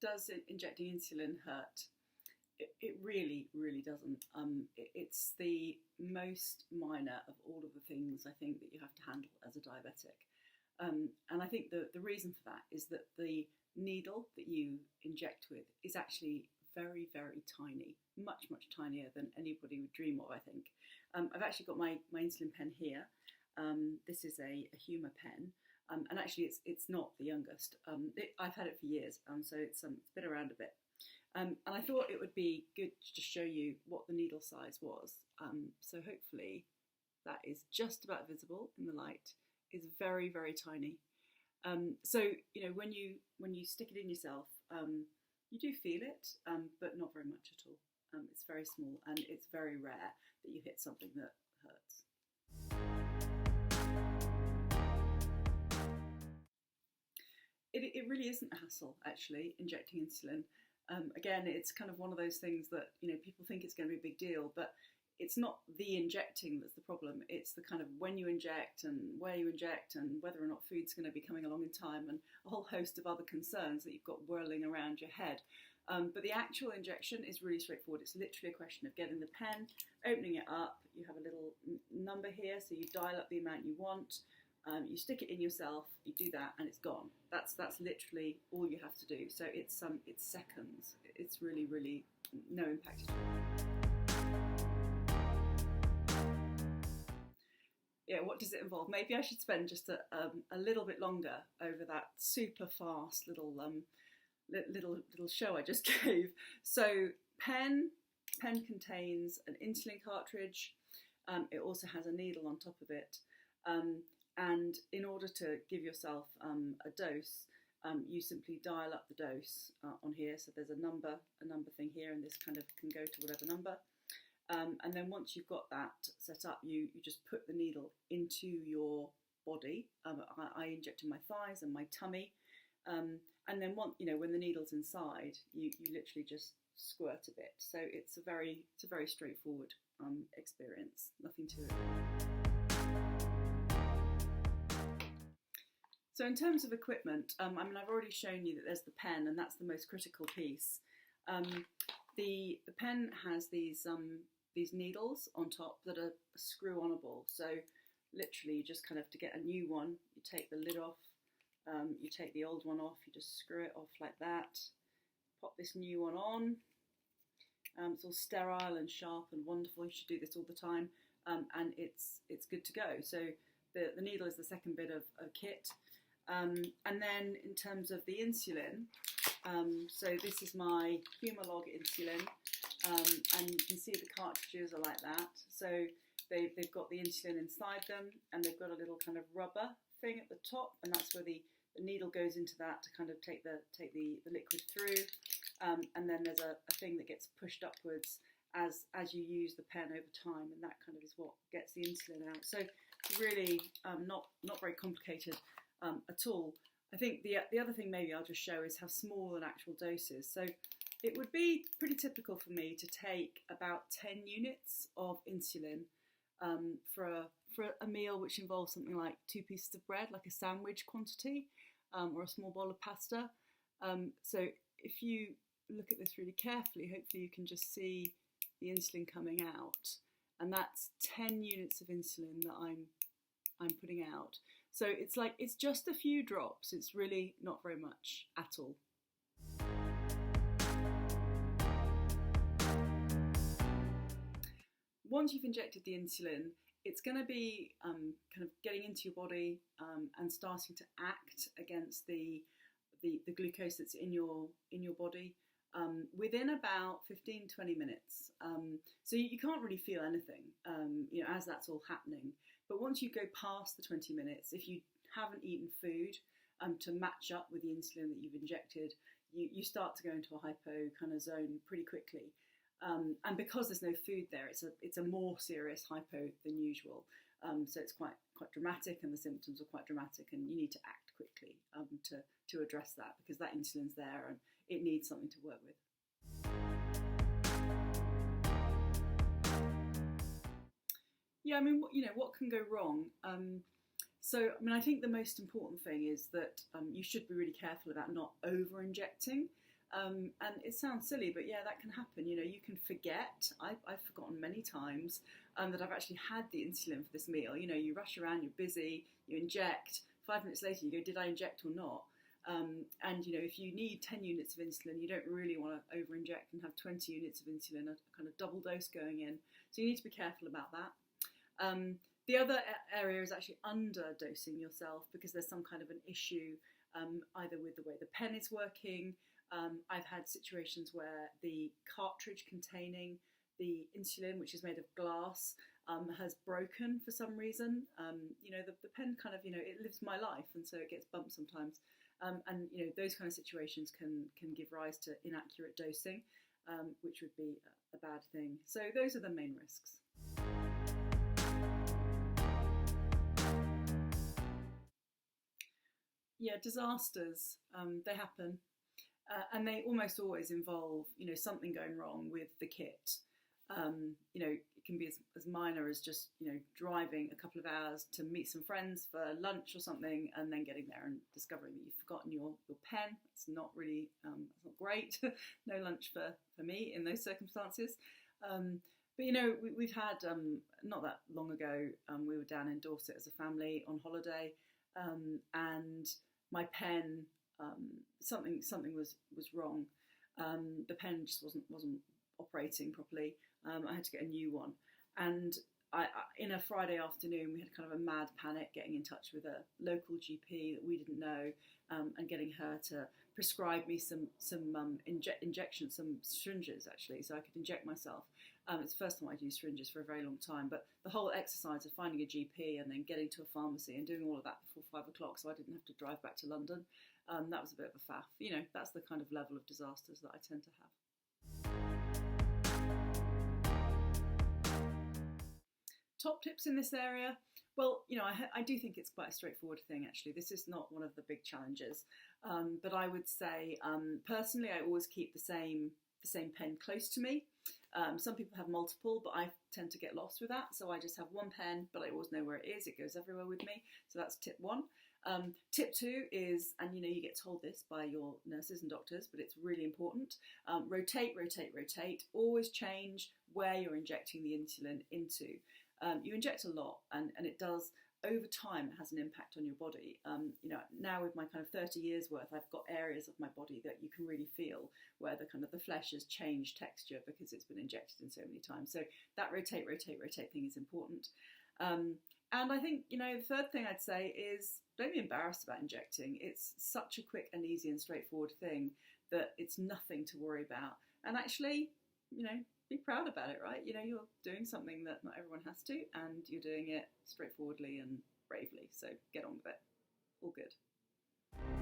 Does injecting insulin hurt? It really, really doesn't. It's the most minor of all of the things I think that you have to handle as a diabetic. And I think the reason for that is that the needle that you inject with is actually very, very tiny, much, much tinier than anybody would dream of, I think. I've actually got my insulin pen here. This is a Humour pen. And actually it's not the youngest. I've had it for years, so it's been around a bit. And I thought it would be good to just show you what the needle size was. So hopefully that is just about visible in the light. It's very, very tiny. So you know, when you stick it in yourself, you do feel it, but not very much at all. It's very small, and it's very rare that you hit something that hurts. It really isn't a hassle, actually, injecting insulin. Again, it's kind of one of those things that, you know, people think it's going to be a big deal, but it's not the injecting that's the problem. It's the kind of when you inject and where you inject and whether or not food's going to be coming along in time and a whole host of other concerns that you've got whirling around your head. But the actual injection is really straightforward. It's literally a question of getting the pen, opening it up. You have a little number here, so you dial up the amount you want. You stick it in yourself, you do that, and it's gone. That's literally all you have to do. So it's seconds. It's really, really no impact at all. Yeah, what does it involve? Maybe I should spend just a little bit longer over that super fast little show I just gave. So pen contains an insulin cartridge. It also has a needle on top of it. And in order to give yourself a dose, you simply dial up the dose on here. So there's a number thing here, and this kind of can go to whatever number. And then once you've got that set up, you just put the needle into your body. I inject in my thighs and my tummy. And then when the needle's inside, you literally just squirt a bit. So it's a very straightforward experience. Nothing to it. So in terms of equipment, I mean, I've already shown you that there's the pen, and that's the most critical piece. The pen has these needles on top that are screw-onable. So literally, you just kind of, to get a new one, you take the lid off, you take the old one off, you just screw it off like that. Pop this new one on. It's all sterile and sharp and wonderful. You should do this all the time, and it's good to go. So the needle is the second bit of kit. And then in terms of the insulin, so this is my Humour insulin, and you can see the cartridges are like that. So they've got the insulin inside them, and they've got a little kind of rubber thing at the top, and that's where the needle goes into that to kind of take the liquid through. And then there's a thing that gets pushed upwards as you use the pen over time, and that kind of is what gets the insulin out. So really not very complicated at all. I think the other thing maybe I'll just show is how small an actual dose is. So it would be pretty typical for me to take about 10 units of insulin for a meal which involves something like 2 pieces of bread, like a sandwich quantity, or a small bowl of pasta. So if you look at this really carefully, hopefully you can just see the insulin coming out, and that's 10 units of insulin that I'm putting out. So it's just a few drops. It's really not very much at all. Once you've injected the insulin, it's going to be kind of getting into your body and starting to act against the glucose that's in your body within about 15-20 minutes. So you can't really feel anything as that's all happening. But once you go past the 20 minutes, if you haven't eaten food to match up with the insulin that you've injected, you start to go into a hypo kind of zone pretty quickly. And because there's no food there, it's a more serious hypo than usual. So it's quite dramatic, and the symptoms are quite dramatic, and you need to act quickly to address that, because that insulin's there and it needs something to work with. Yeah, I mean, what can go wrong? So, I mean, I think the most important thing is that you should be really careful about not over-injecting. And it sounds silly, but yeah, that can happen. You know, you can forget. I've forgotten many times that I've actually had the insulin for this meal. You know, you rush around, you're busy, you inject. 5 minutes later, you go, did I inject or not? And you know, if you need 10 units of insulin, you don't really want to over-inject and have 20 units of insulin, a kind of double dose going in. So you need to be careful about that. The other area is actually underdosing yourself because there's some kind of an issue, either with the way the pen is working. I've had situations where the cartridge containing the insulin, which is made of glass, has broken for some reason. You know, the pen kind of, you know, it lives my life, and so it gets bumped sometimes. And you know, those kind of situations can give rise to inaccurate dosing, which would be a bad thing. So those are the main risks. Yeah, disasters, they happen. And they almost always involve, you know, something going wrong with the kit. You know, it can be as minor as just, you know, driving a couple of hours to meet some friends for lunch or something, and then getting there and discovering that you've forgotten your pen. It's not really, it's not great. No lunch for me in those circumstances. But, you know, we've had, not that long ago, we were down in Dorset as a family on holiday, and my pen, something was wrong. The pen just wasn't operating properly. I had to get a new one, and in a Friday afternoon, we had kind of a mad panic getting in touch with a local GP that we didn't know, and getting her to prescribe me some injections, some syringes actually, so I could inject myself. It's the first time I'd used syringes for a very long time, but the whole exercise of finding a GP and then getting to a pharmacy and doing all of that before 5 o'clock, so I didn't have to drive back to London, that was a bit of a faff. You know, that's the kind of level of disasters that I tend to have. Top tips in this area? Well, you know, I do think it's quite a straightforward thing, actually. This is not one of the big challenges. But I would say, personally, I always keep the same pen close to me. Some people have multiple, but I tend to get lost with that. So I just have one pen, but I always know where it is. It goes everywhere with me. So that's tip one. Tip two is, and you know, you get told this by your nurses and doctors, but it's really important. Rotate, rotate, rotate. Always change where you're injecting the insulin into. You inject a lot, and it does, over time, it has an impact on your body. You know, now with my kind of 30 years worth, I've got areas of my body that you can really feel where the kind of the flesh has changed texture because it's been injected in so many times. So that rotate, rotate, rotate thing is important. And I think, you know, the third thing I'd say is don't be embarrassed about injecting. It's such a quick and easy and straightforward thing that it's nothing to worry about. And actually, you know, be proud about it, right? You know, you're doing something that not everyone has to, and you're doing it straightforwardly and bravely. So get on with it. All good.